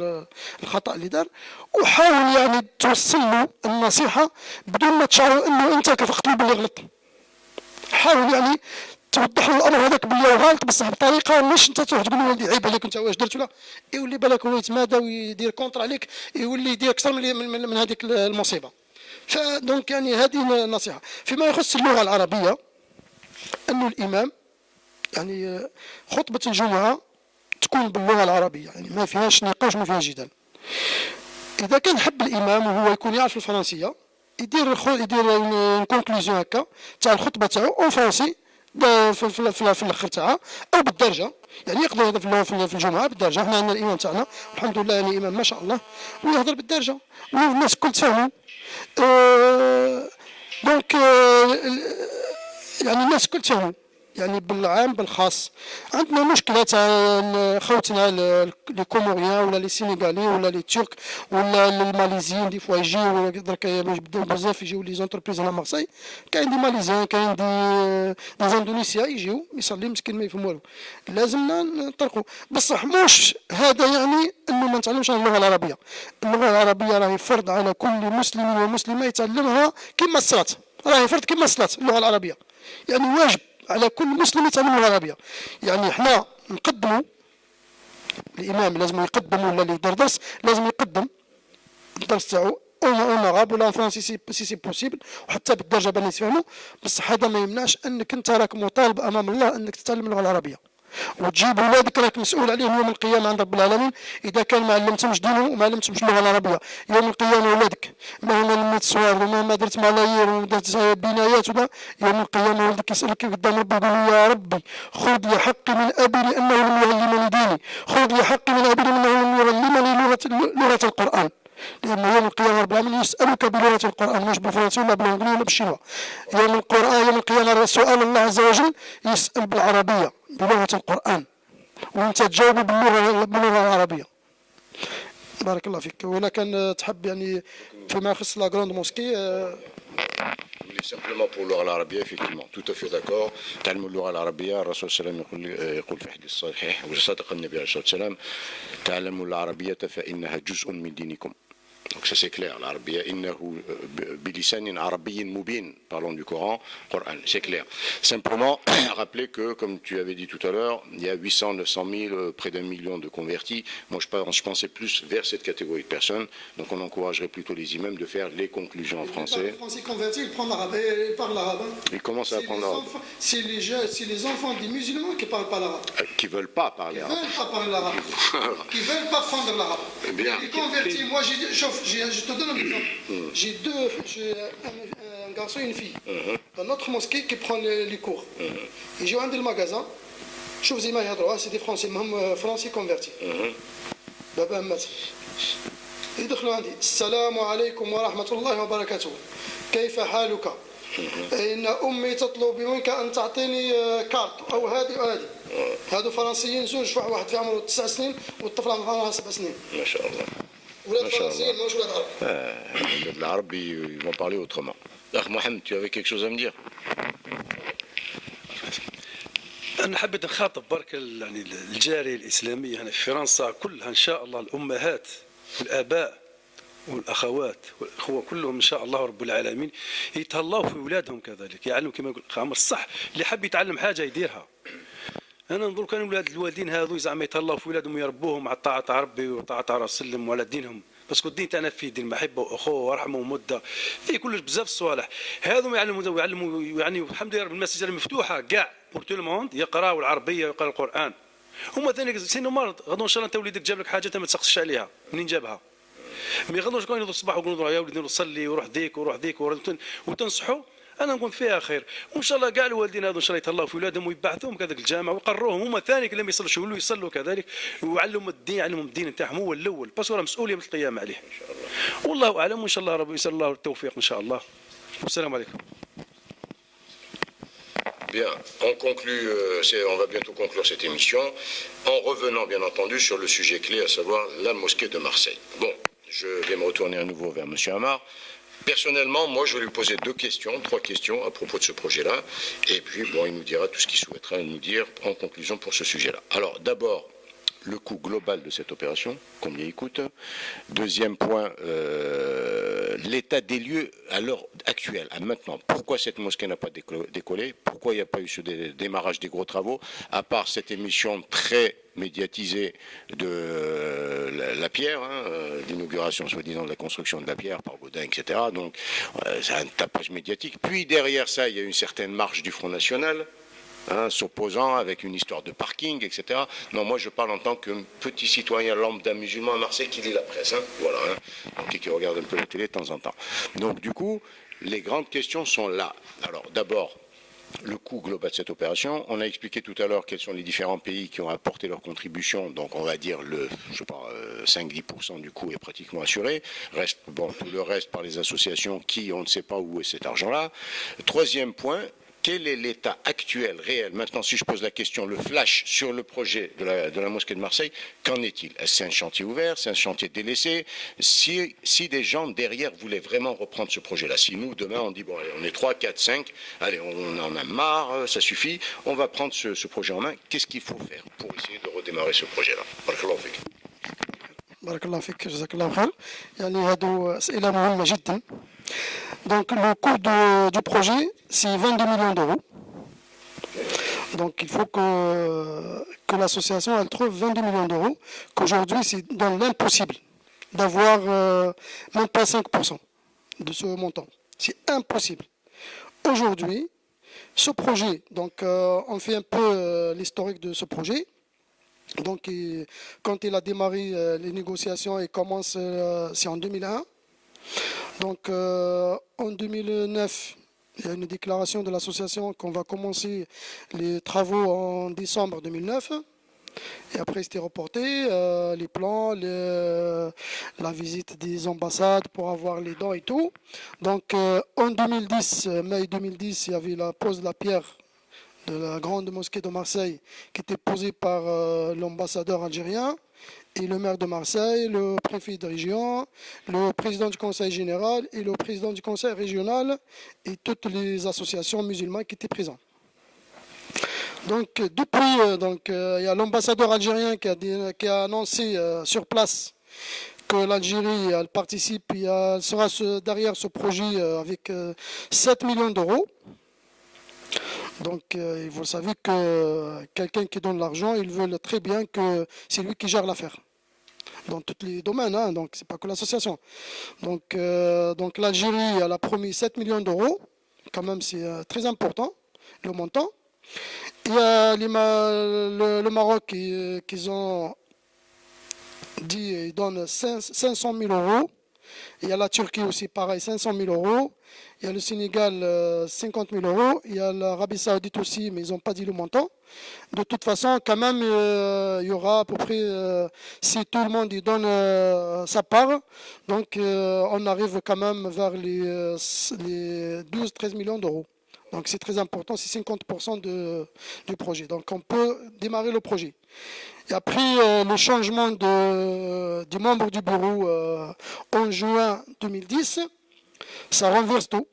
C: الخطا اللي دار. وحاول توصل له النصيحه بدون ما تشعر انه انت كفقت له باللي غلط. حاول توضح له الامر هذاك باللي هو غلط، بصح بطريقه مش انت تروح تقول له ولدي عيب عليك انت واش درت، لا يولي بالك هو يتمادى ويدير كونتر عليك، يولي يدير اكثر من هذيك المصيبه. فدونك هذه النصيحه. فيما يخص اللغه العربيه، انه الامام خطبه الجمعه تكون باللغه العربيه، ما فيهاش نقاش، ما فيهاش جدال. اذا كان حب الامام وهو يكون يعرف الفرنسيه، يدير كونكلوزيون هكا تاع الخطبه تاعو اون فرونسي في الاخر تاعها او بالدرجه. يقدر يهضر في الجمعه بالدرجه. احنا عندنا الامام تاعنا الحمد لله امام ما شاء الله، ويهضر بالدرجه والناس الكل تفهموا. دونك الناس الكل تفهموا، بالعام بالخاص. عندنا مشكله تاع خوتنا لي كوموريان ولا لي سينيغالي ولا لي ترك ولا الماليزيين دي فوا يجيو درك يبداو بزاف يجيو لي زونتربريز على مارسي. كاين دي ماليزيان، كاين دي اندونيسيا يجيو يصلي مسكين ما يفهم والو. لازمنا نطرقوا، بصح موش هذا انه ما نتعلمش اللغه العربيه. اللغه العربيه راهي فرض على كل مسلم ومسلمه يتعلمها كما الصلاه، راهي فرض كما الصلاه. اللغه العربيه واجب على كل مسلم يتعلم اللغه العربيه. احنا نقدموا الامام، لازم يقدم، ولا اللي يدير درس لازم يقدم الدرس تاعو اون اغاب ولا فرونسي سي بوسيبل، وحتى بالدرجه بان يتفهموا. بصح هذا ما يمنعش انك انت راك مطالب امام الله انك تتعلم اللغه العربيه، وتجيب ولادك راك مسؤول عليهم يوم القيامه عند رب العالمين. اذا كان ما علمتهمش دينهم وما علمتهمش اللغه العربيه، يوم القيامه ولادك مهما لميت صوار ومهما درت ملايير ودرت بنايات ولا، يوم القيامه ولدك يسالك قدام ربي يقول يا ربي خذ لي حقي من ابي لانه لم يعلمني ديني، خذ لي حقي من ابي لانه لم يعلمني لغه القران. لأن يوم القيامة رب العالمين يسألك بلغة القرآن، مش بالفرنسي ولا بالإنجليزي ولا بالشينوا. يوم القيامة سؤال الله عز وجل يسأل بالعربية بلغة القرآن، وأنت تجاوب باللغة العربية. بارك الله فيك. ولا كان تحب فيما يخص لا غروند موسكي
A: simplement pour اللغة العربية effectivement tout à fait d'accord. تعلموا اللغة العربية الرسول صلى الله عليه وسلم يقول في حديث صحيح وصدق النبي عليه الصلاة والسلام تعلموا العربية فإنها جزء من دينكم. Donc ça c'est clair, l'Arabia, innahu bilisanin arabiyyin mubin, parlons du Coran, c'est clair. Simplement, rappeler que, comme tu avais dit tout à l'heure, il y a 800, 900 000, près d'1 million de convertis. Moi je pensais plus vers cette catégorie de personnes, donc on encouragerait plutôt les imams de faire les conclusions en français.
C: Le français converti, il prend l'arabe, il parle l'arabe.
A: Il commence à apprendre l'arabe.
C: C'est les enfants des musulmans qui ne parlent pas l'arabe.
A: Qui ne veulent pas parler arabe.
C: Qui ne veulent pas parler l'arabe. Qui ne veulent pas prendre l'arabe. Les convertis, moi je te donne un exemple. J'ai un garçon et une fille dans notre mosquée qui prend les cours. Et j'ai un des magasins. Je vous imagine, c'est des Français, même Français convertis. Baba Mats. يدخلوا عندي السلام عليكم ورحمة الله وبركاته كيف حالك؟ إن أمي تطلب منك أن تعطيني كارت أو هذه وهذه. هذو فرنسيين زوج واحد في عمره 9 سنين والطفلة عمرها 7 سنين.
A: ما شاء الله.
C: ولاد فرنسيين مش ولاد عرب.
A: L'arabe, ils vont parler autrement. Mohamed, tu avais quelque chose à me dire?
B: أنا حبيت نخاطب برك يعني الجالية الإسلامية هنا في فرنسا كلها إن شاء الله الأمهات والآباء والأخوات والأخوة كلهم إن شاء الله رب العالمين يتهلاو في أولادهم كذلك يعلموا كما يقول عمر الصح اللي حب يتعلم حاجة يديرها. أنا نظن كانوا الوالدين هذو زعما يتهلاو في أولادهم ويربوهم على طاعة ربي وطاعة رسول الله وعلى دينهم باسكو الدين تاعنا فيه دين محبة وأخوة ورحمة ومدة فيه كلش بزاف الصوالح هذو يعلموا يعني الحمد لله رب المساجد مفتوحة كاع بور تو الموند يقراوا العربية ويقرا القرآن. هما ثاني سينو مرض غدو ان شاء الله انت وليدك جاب لك حاجه انت ما تسقسش عليها منين جابها. مي غدو شكون يوضوا الصباح ويقولوا يا ولدي نصلي وروح ذيك وروح ذيك وتنصحوا انا نقول فيها خير وان شاء الله كاع الوالدين هذو ان شاء الله يتهلاو في اولادهم ويبعثوهم كذلك الجامع ويقروهم هما ثاني لما يصلوا يولوا يصلوا كذلك ويعلموا الدين يعلموا الدين نتاعهم هو الاول باسكو راه مسؤوليه من القيامه عليه. ان شاء الله. والله اعلم وان شاء الله ربي يسال الله التوفيق ان شاء الله. والسلام عليكم.
A: Bien, on conclut, on va bientôt conclure cette émission en revenant bien entendu sur le sujet clé, à savoir la mosquée de Marseille. Bon, je vais me retourner à nouveau vers M. Amar. Personnellement, moi je vais lui poser trois questions à propos de ce projet-là, et puis bon, il nous dira tout ce qu'il souhaitera nous dire en conclusion pour ce sujet-là. Alors d'abord, le coût global de cette opération, combien il coûte. Deuxième point, l'état des lieux à l'heure actuelle, à maintenant. Pourquoi cette mosquée n'a pas décollé? Pourquoi il n'y a pas eu ce démarrage des gros travaux? À part cette émission très médiatisée de la pierre, l'inauguration soi-disant de la construction de la pierre par Gaudin, etc. Donc, c'est un tapage médiatique. Puis derrière ça, il y a une certaine marche du Front National, s'opposant avec une histoire de parking, etc. Non, moi je parle en tant que petit citoyen lambda musulman à Marseille qui lit la presse, voilà, et qui regarde un peu la télé de temps en temps. Donc du coup, les grandes questions sont là. Alors d'abord, le coût global de cette opération. On a expliqué tout à l'heure quels sont les différents pays qui ont apporté leur contribution. Donc on va dire 5-10% du coût est pratiquement assuré. Reste, bon, tout le reste par les associations qui, on ne sait pas où est cet argent-là. Troisième point, quel est l'état actuel, réel? Maintenant, si je pose la question, le flash sur le projet de la mosquée de Marseille, qu'en est-il? Est-ce que c'est un chantier ouvert? C'est un chantier délaissé? Si des gens derrière voulaient vraiment reprendre ce projet-là, si nous, demain, on dit, bon, allez, on est 3, 4, 5, allez, on en a marre, ça suffit, on va prendre ce projet en main, qu'est-ce qu'il faut faire pour essayer de redémarrer ce projet-là?
C: بارك الله فيك جزاك الله خير يعني هادو أسئلة مهمة جدا. Donc le coût du projet c'est 22 millions d'euros. Donc il faut que l'association elle trouve 22 millions d'euros, qu'aujourd'hui c'est dans l'impossible d'avoir même pas 5% de ce montant. C'est impossible. Aujourd'hui, ce projet, donc on fait un peu l'historique de ce projet. Donc, quand il a démarré les négociations, il commence, c'est en 2001. Donc, en 2009, il y a une déclaration de l'association qu'on va commencer les travaux en décembre 2009. Et après, c'était reporté, les plans, la visite des ambassades pour avoir les dons et tout. Donc, en 2010, mai 2010, il y avait la pose de la pierre de la grande mosquée de Marseille qui était posée par l'ambassadeur algérien. et le maire de Marseille, le préfet de région, le président du conseil général et le président du conseil régional et toutes les associations musulmanes qui étaient présents. Donc depuis, il y a l'ambassadeur algérien qui a annoncé sur place que l'Algérie elle participe et elle sera derrière ce projet avec 7 millions d'euros. Donc vous savez que quelqu'un qui donne l'argent, il veut très bien que c'est lui qui gère l'affaire. Dans tous les domaines, hein, donc c'est pas que l'association. Donc l'Algérie elle a promis 7 millions d'euros, quand même c'est très important le montant. Il y a le Maroc qui ont dit ils donnent 500 000 euros. Il y a la Turquie aussi pareil, 500 000 euros. Il y a le Sénégal 50 000 euros. Il y a l'Arabie Saoudite aussi, mais ils n'ont pas dit le montant. De toute façon, quand même, il y aura à peu près, si tout le monde y donne sa part, donc on arrive quand même vers les 12-13 millions d'euros. Donc c'est très important, c'est 50% du projet. Donc on peut démarrer le projet. Et après le changement du membre du bureau en juin 2010, ça renverse tout.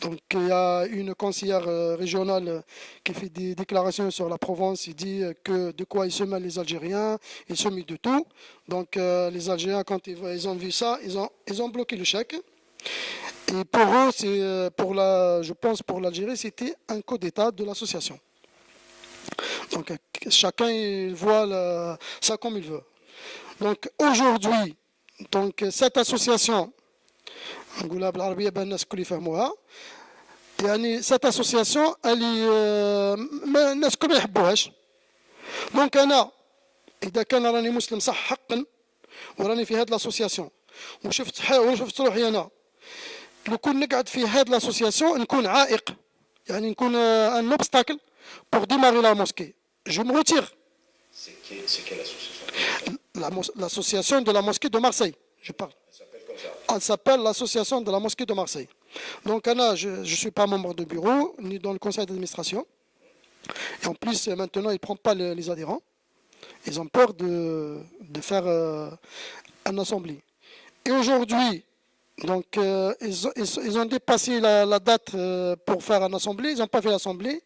C: Donc il y a une conseillère régionale qui fait des déclarations sur la Provence. Il dit que de quoi ils se mêlent les Algériens, ils se mêlent de tout. Donc les Algériens, quand ils ont vu ça, ils ont bloqué le chèque. Et pour eux, je pense pour l'Algérie, c'était un coup d'État de l'association. Donc chacun il voit ça comme il veut. Donc aujourd'hui, cette association, cette association, elle est الناس كلهم ما يحبوهاش. دونك انا اذا كان راني مسلم صح حقا وراني في هذه الاسوسياسيون وشفت روحي انا لو كون نقعد في هذه الاسوسياسيون نكون عائق, يعني نكون ان اوبستاكل pour démarrer la mosquée. Je me retire.
A: C'est quelle association?
C: L'association de la mosquée de Marseille, je parle.
A: Elle s'appelle comme ça.
C: Elle s'appelle l'association de la mosquée de Marseille. Donc Anna, je ne suis pas membre de bureau, ni dans le conseil d'administration. Et en plus, maintenant, ils ne prennent pas les adhérents. Ils ont peur de faire une assemblée. Et aujourd'hui, donc, ils ont dépassé la date pour faire une assemblée. Ils n'ont pas fait l'assemblée,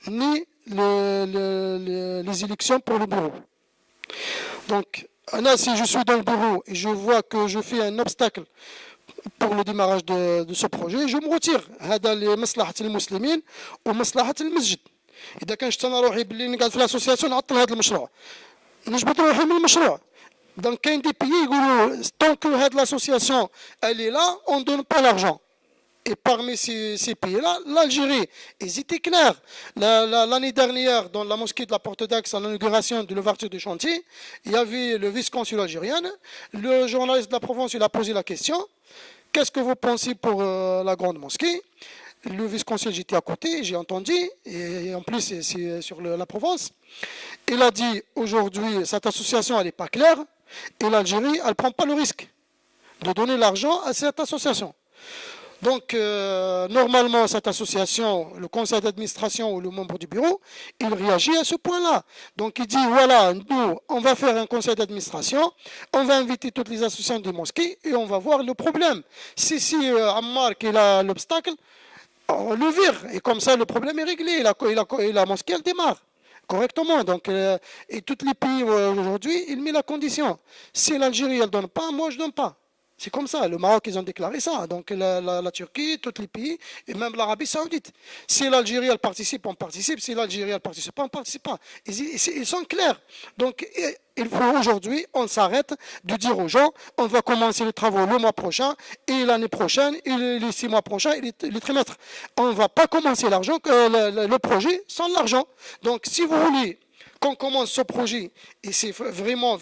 C: ni les élections pour le bureau. Donc, là, si je suis dans le bureau et je vois que je fais un obstacle pour le démarrage de ce projet, je me retire. هذا لمصلحة المسلمين ومصلحة المسجد. إذا كان شفت أنا روحي باللي نقعد في الأسوسياسيون نعطل هذا المشروع. نجبد روحي من المشروع. Donc, quand des pays, tant que l'association elle est là, on ne donne pas l'argent. Et parmi ces pays-là, l'Algérie, ils étaient clairs. L'année dernière, dans la mosquée de la Porte d'Aix, à l'inauguration de l'ouverture du chantier, il y avait le vice-consul algérien. Le journaliste de la Provence, il a posé la question. Qu'est-ce que vous pensez pour la grande mosquée? Le vice-consul, j'étais à côté, j'ai entendu, et en plus, c'est sur la Provence. Il a dit, aujourd'hui, cette association, elle n'est pas claire. Et l'Algérie, elle ne prend pas le risque de donner l'argent à cette association. Donc, normalement, cette association, le conseil d'administration ou le membre du bureau, il réagit à ce point-là. Donc, il dit, voilà, nous, on va faire un conseil d'administration, on va inviter toutes les associations des mosquées et on va voir le problème. Si Ammar qui a l'obstacle, on le vire. Et comme ça, le problème est réglé et la mosquée, elle démarre correctement. Donc, et tous les pays aujourd'hui, ils mettent la condition. Si l'Algérie, elle ne donne pas, moi, je ne donne pas. C'est comme ça. Le Maroc, ils ont déclaré ça. Donc, la Turquie, tous les pays, et même l'Arabie Saoudite. Si l'Algérie, elle participe, on participe. Si l'Algérie, elle ne participe pas, on ne participe pas. Ils sont clairs. Donc, il faut aujourd'hui, on s'arrête de dire aux gens, on va commencer les travaux le mois prochain, et l'année prochaine, et les 6 mois prochains, et les trimestres. On ne va pas commencer le projet sans l'argent. Donc, si vous voulez qu'on commence ce projet, et c'est vraiment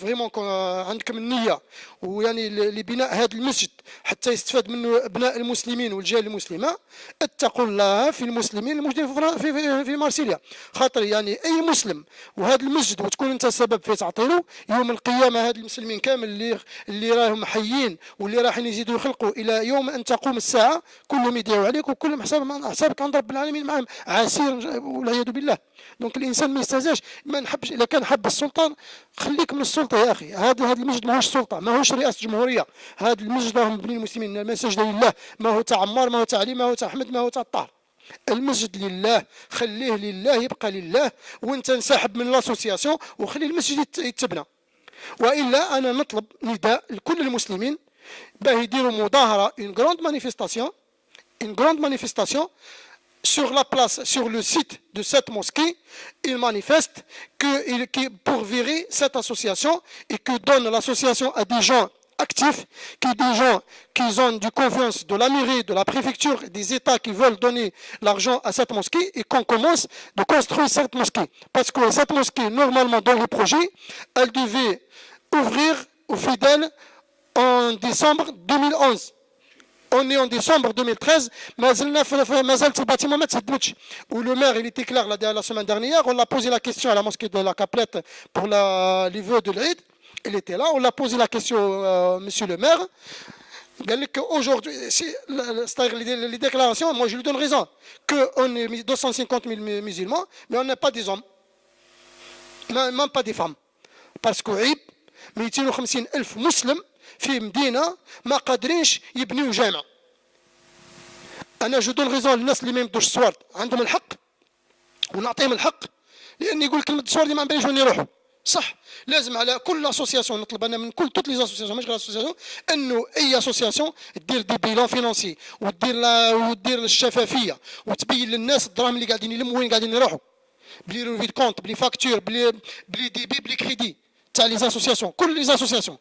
C: عندكم النية ويعني لبناء هذا المسجد حتى يستفاد منه ابناء المسلمين والجاليه المسلمه, اتقوا الله في المسلمين الموجودين في مارسيليا. خاطر يعني اي مسلم وهذا المسجد وتكون انت السبب في تعطيله يوم القيامه, هذا المسلمين كامل اللي راهم حيين واللي رايحين يزيدوا يخلقوا الى يوم ان تقوم الساعه, كلهم يدعوا عليك وكلهم حسابك عند رب العالمين معهم عسير والعياذ بالله. دونك الانسان ما يستهزاش. من كان حب السلطه خليك من السلطه يا اخي. هذا المسجد ماهوش سلطه، ماهوش رئاسه جمهوريه. هذا المسجد راهم مبني المسلمين، المساجد لله، ما هو تاع عمار، ما هو تاع علي، ما هو تاع احمد، ما هو تاع الطاهر. المسجد لله، خليه لله، يبقى لله، وانت انسحب من لاسوسياسيون وخلي المسجد يتبنى. والا انا نطلب نداء لكل المسلمين باه يديروا مظاهره، une grande manifestation sur la place, sur le site de cette mosquée. Ils manifestent pour virer cette association et que donne l'association à des gens actifs, des gens qui ont du confiance de la mairie, de la préfecture, des États qui veulent donner l'argent à cette mosquée et qu'on commence de construire cette mosquée. Parce que cette mosquée, normalement dans le projet, elle devait ouvrir aux fidèles en décembre 2011. On est en décembre 2013, le bâtiment ne s'est pas tenu. Où le maire il était clair la semaine dernière, on a posé la question à la mosquée de la Caplette pour les vœux de l'Eid. Il était là, on a posé la question monsieur le maire. Aujourd'hui, c'est-à-dire les déclarations, moi je lui donne raison, qu'on est 250 000 musulmans, mais on n'a pas des hommes, même pas des femmes. Parce que 250 000 مسلم في مدينه ما قادرينش يبنيو جامع. انا جو دون ريزون للناس اللي ما يمدوش السوارد، عندهم الحق ونعطيهم الحق، لان يقول كلمه السوارد ما نبانيش وين يروحوا. صح، لازم على كل اسوسياسيون، نطلب انا من كل توت لي اسوسياسيون مش غير اسوسياسيون، انه اي اسوسياسيون دير دي بيلون فينانسي ودير الشفافيه وتبين للناس الدراهم اللي قاعدين يلموا وين قاعدين يروحوا، بلي روفي كونت، بلي فاكتور، بلي دي بلي كريدي تاع لي اسوسياسيون، كل لي اسوسياسيون.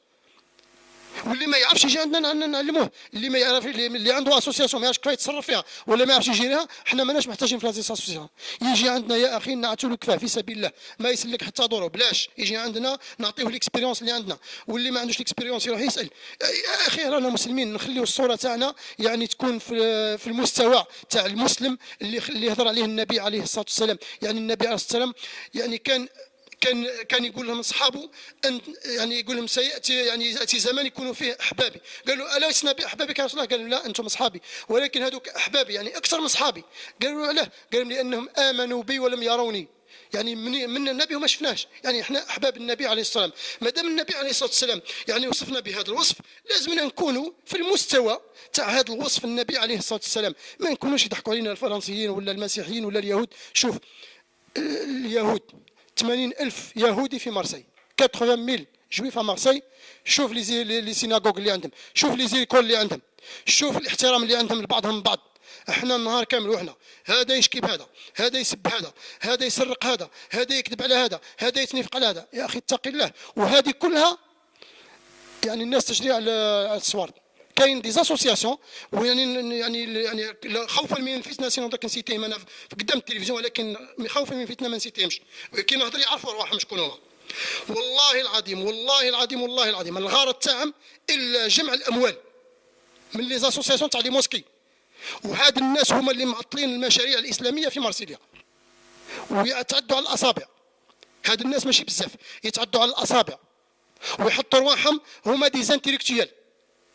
C: واللي ما يعرفش يجي عندنا نعلموه، اللي ما يعرف اللي عنده اسوسياسيون ما يعرفش كيف يتصرف فيها ولا ما يعرفش يجيرها، احنا ماناش محتاجين في هذه الاسوسياسيون. يجي عندنا يا اخي نعطوا له كفاه في سبيل الله، ما يسلك حتى دوره بلاش، يجي عندنا نعطيوه الاكسبيريونس اللي عندنا، واللي ما عندوش الاكسبيريونس يروح يسال. يا اخي رانا مسلمين، نخليو الصوره تاعنا يعني تكون في المستوى تاع المسلم اللي هضر عليه النبي عليه الصلاه والسلام. يعني النبي عليه الصلاه والسلام يعني كان يقول لهم اصحابه يعني يقول لهم سياتي يعني ياتي زمان يكونوا فيه احبابي. قالوا الا لسنا باحبابك يا رسول الله؟ قالوا لا انتم اصحابي، ولكن هذوك احبابي يعني اكثر من اصحابي. قالوا علاه؟ قالوا لانهم امنوا بي ولم يروني، يعني من النبي وما شفناش، يعني احنا احباب النبي عليه الصلاه والسلام. ما دام النبي عليه الصلاه والسلام يعني وصفنا بهذا الوصف، لازمنا نكونوا في المستوى تاع هذا الوصف النبي عليه الصلاه والسلام، ما نكونوش يضحكوا علينا الفرنسيين ولا المسيحيين ولا اليهود. شوف اليهود 80,000 يهودي في مارسي، 80,000 جويف في مارسي. شوف لي سيناغوغ اللي عندهم، شوف لي زيكول اللي عندهم، شوف الاحترام اللي عندهم لبعضهم البعض. احنا النهار كامل وحنا هذا يشكي بهذا، هذا يسب هذا يسرق هذا يكذب على هذا يتنفق على هذا. يا اخي اتق الله. وهذه كلها يعني الناس تجري على الصوارد. كاين دي اسوسياسيون يعني خوفا من الفتنه، سينو دوك نسيتيهم انا قدام التلفزيون، ولكن خوفا من الفتنه ما نسيتيهمش، كي نهضر يعرفوا رواحهم شكون هما. والله العظيم الغرض تاعهم الا جمع الاموال من لي اسوسياسيون تاع لي موسكي. وهاد الناس هما اللي معطلين المشاريع الاسلاميه في مارسيليا، ويتعدوا على الاصابع. هاد الناس ماشي بزاف، يتعدوا على الاصابع ويحطوا رواحهم هما دي زانتيليكتويال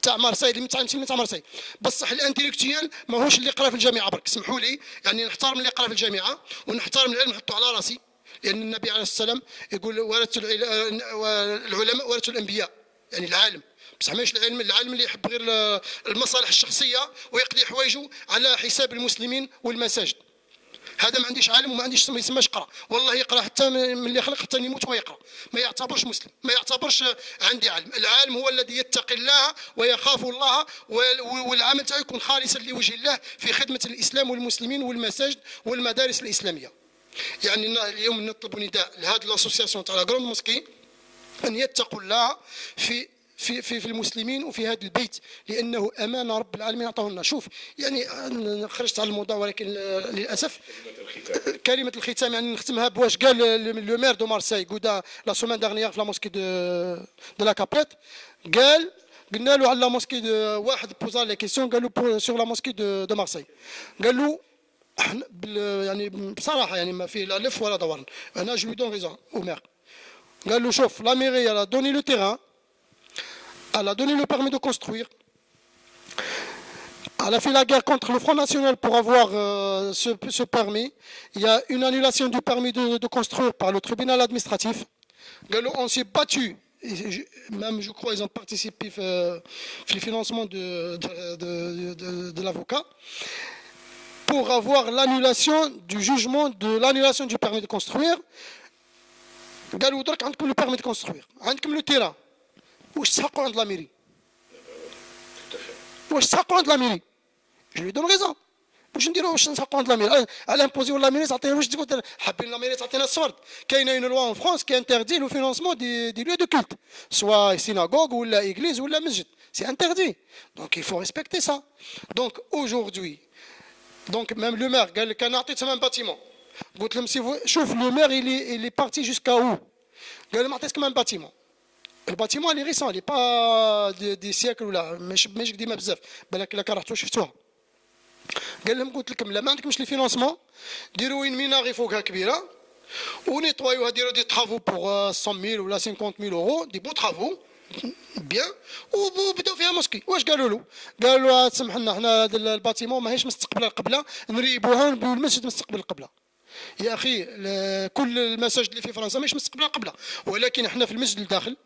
C: تاع مارسي، اللي متعلمين تاع مارسي. بصح الانتيليكتويال ماهوش اللي قرا في الجامعه برك، سمحوا لي، يعني نحترم اللي قرا في الجامعه ونحترم العلم نحطه على راسي، لان النبي عليه الصلاه والسلام يقول العلماء ورثوا الانبياء، يعني العالم، بصح ماشي العالم اللي يحب غير المصالح الشخصيه ويقضي حوايجه على حساب المسلمين والمساجد. هذا ما عنديش عالم وما عنديش ما يسماش قرا، والله يقرا حتى من اللي خلق حتى يموت ويقرا، ما يعتبرش مسلم، ما يعتبرش عندي علم. العالم هو الذي يتقي الله ويخاف الله، والعمل تاعو يكون خالصا لوجه الله في خدمه الاسلام والمسلمين والمساجد والمدارس الاسلاميه. يعني اليوم نطلب نداء لهذه الاسوسياسيون تاع لا غروند موسكي ان يتقوا الله في المسلمين وفي هذا البيت، لانه امانه رب العالمين اعطاه لنا. شوف يعني خرجت على الموضوع، ولكن للاسف كلمه الختام يعني نختمها بواش قال لو مير دو مارسي غودا لا سومان دارنيير في لا موسكي دو لا كابيت. قلنا له على لا موسكي واحد بوزا لي كيسيون، قال له سور لا موسكي دو مارسي، قال له احنا يعني بصراحه يعني ما فيه لا لف ولا دوران. انا جو دون ريزون او مير، قال له شوف لا ميري لا دوني لو تيران، elle a donné le permis de construire, Elle a fait la guerre contre le Front National pour avoir ce permis. Il y a une annulation du permis de construire par le tribunal administratif. On s'est battu. Même, je crois, ils ont participé au financement de l'avocat pour avoir l'annulation du jugement de l'annulation du permis de construire. قالوا درك عندكم le permis de construire, عندكم le terrain. واش تحققوا عند la mairie؟ واش تحققوا عند la mairie؟ Je lui donne raison. واش نديروا واش نسحقوا عند la mairie؟ على امبوزي ولا mairie تعطينا واش تقول حابين la mairie تعطينا الصورت. كاينه une loi en France qui interdit le financement des lieux de culte, soit synagogue ou la église ou la masjid. C'est interdit. Donc il faut respecter ça. Donc aujourd'hui, donc même le maire قال لك انا عطيت même bâtiment. قلت لهم شوف le maire il est parti jusqu'à où؟ قال لهم عطيتك même bâtiment. Le bâtiment il est récent, il n'est pas des siècles ولا ماشي قديمه بزاف. بالك الا رحتوا شفتوها. قال لهم قلت لكم لا ما عندكمش لي فينانسمون ديروا وين ميناغي فوقها كبيره ونيطوايوها ديروا دي ترافو بوغ 100,000 ولا 50,000 اورو دي بو ترافو بيان وبداو فيها موسكي. واش قالوا له؟ قالوا له تسمح لنا حنا هذا الباتيمون ماهيش مستقبله القبله نريبوها ونبنيو المسجد مستقبل القبله. يا اخي كل المساجد اللي في فرنسا ماهيش مستقبله القبله ولكن احنا في المسجد الداخل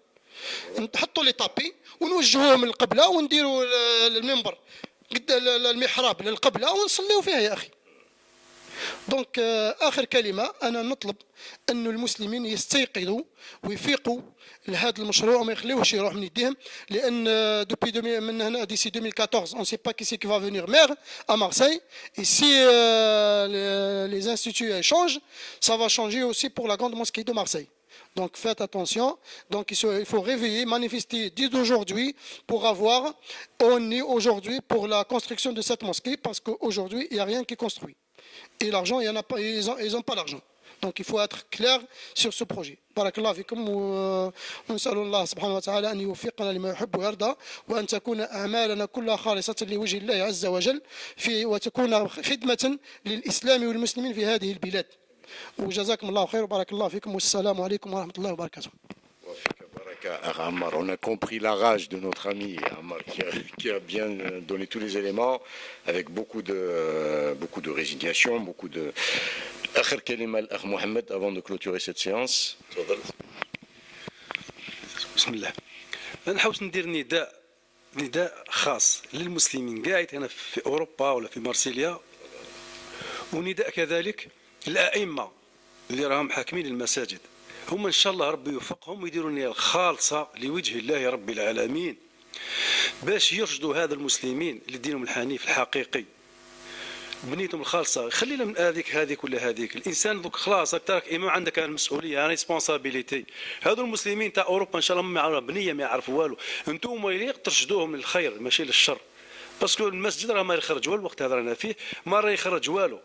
C: نحطوا لي طابي ونوجهوهم للقبله ونديروا المنبر قد المحراب للقبلة ونصليوا فيها يا أخي. دونك آخر كلمة أنا نطلب أن المسلمين يستيقظوا ويفيقوا لهذا المشروع وما يخليوهش يروح من يديهم لأن دوبي من هنا d'ici 2014 on ne sait pas qui c'est qui va venir maire à Marseille et si les instituts changent ça va changer aussi pour la grande mosquée de Marseille. Donc faites attention, donc il faut réveiller, manifester dès aujourd'hui pour avoir, on est aujourd'hui pour la construction de cette mosquée parce qu'aujourd'hui il n'y a rien qui est construit. Et l'argent, il y en a pas, ils n'ont pas l'argent. Donc il faut être clair sur ce projet. بارك الله فيكم ونسأل الله سبحانه وتعالى أن يوفقنا لما يحب ويرضى وأن تكون أعمالنا كلها خالصة لوجه الله عز وجل وتكون خدمة للإسلام والمسلمين في هذه البلاد. وجزاكم الله خير وبارك الله فيكم والسلام عليكم ورحمة الله وبركاته.
A: Ammar, on a compris la rage de notre ami Ammar qui a bien donné tous les éléments avec beaucoup de résignation, beaucoup de... آخر كلمة الأخ محمد avant de clôturer cette séance.
B: بسم الله. أنا حاولت ندير نداء خاص للمسلمين قاعد هنا في أوروبا ولا في مارسيليا ونداء كذلك الأئمة اللي راهم حاكمين المساجد هم إن شاء الله ربي يوفقهم ويديروا النية الخالصة لوجه الله رب العالمين باش يرشدوا هذا المسلمين اللي دينهم الحنيف الحقيقي بنيتهم الخالصة. خلينا من هذيك ولا هذيك الإنسان دوك خلاص راك إمام عندك المسؤولية ريسبونسابيليتي. هذو المسلمين تاع أوروبا إن شاء الله ما يعرفوا بنية ما يعرفوا والو أنتم يليق ترشدوهم للخير ماشي للشر باسكو المسجد راه ما يخرج والو الوقت هذا رانا فيه ما راه يخرج والو.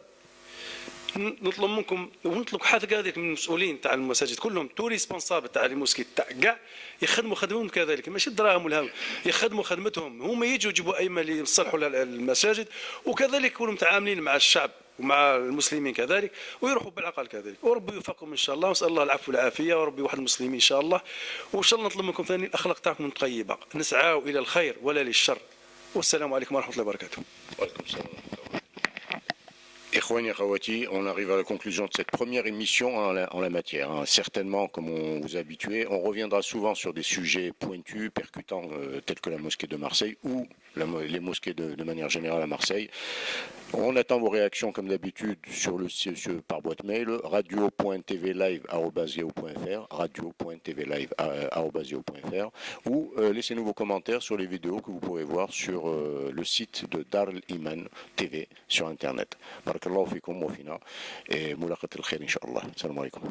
B: نطلب منكم ونطلب حتى هذيك من المسؤولين تاع المساجد كلهم تو ريسبونسابل تاع المسكيت تاع كاع يخدموا خدمتهم كذلك ماشي الدراهم والهام يخدموا خدمتهم هما يجوا يجيبوا أئمة اللي يصلحوا المساجد وكذلك يكونوا متعاملين مع الشعب ومع المسلمين كذلك ويروحوا بالعقل كذلك وربي يوفقكم ان شاء الله ونسال الله العفو والعافيه وربي واحد المسلمين ان شاء الله وان شاء الله نطلب منكم ثاني الاخلاق تاعكم طيبه نسعاو الى الخير ولا للشر والسلام عليكم ورحمه الله وبركاته.
A: وعليكم السلام. Ikhwani Akhawati, on arrive à la conclusion de cette première émission en la matière. Certainement, comme on vous a habitué, on reviendra souvent sur des sujets pointus, percutants, tels que la mosquée de Marseille ou les mosquées de manière générale à Marseille. On attend vos réactions comme d'habitude par boîte mail radio.tvlive@yahoo.fr radio.tvlive@yahoo.fr ou laissez-nous vos commentaires sur les vidéos que vous pourrez voir sur le site de Dar al-Iman TV sur internet. Barakallahu fikum wa fina et mulaqat al-khair inshallah. Salam alaikum.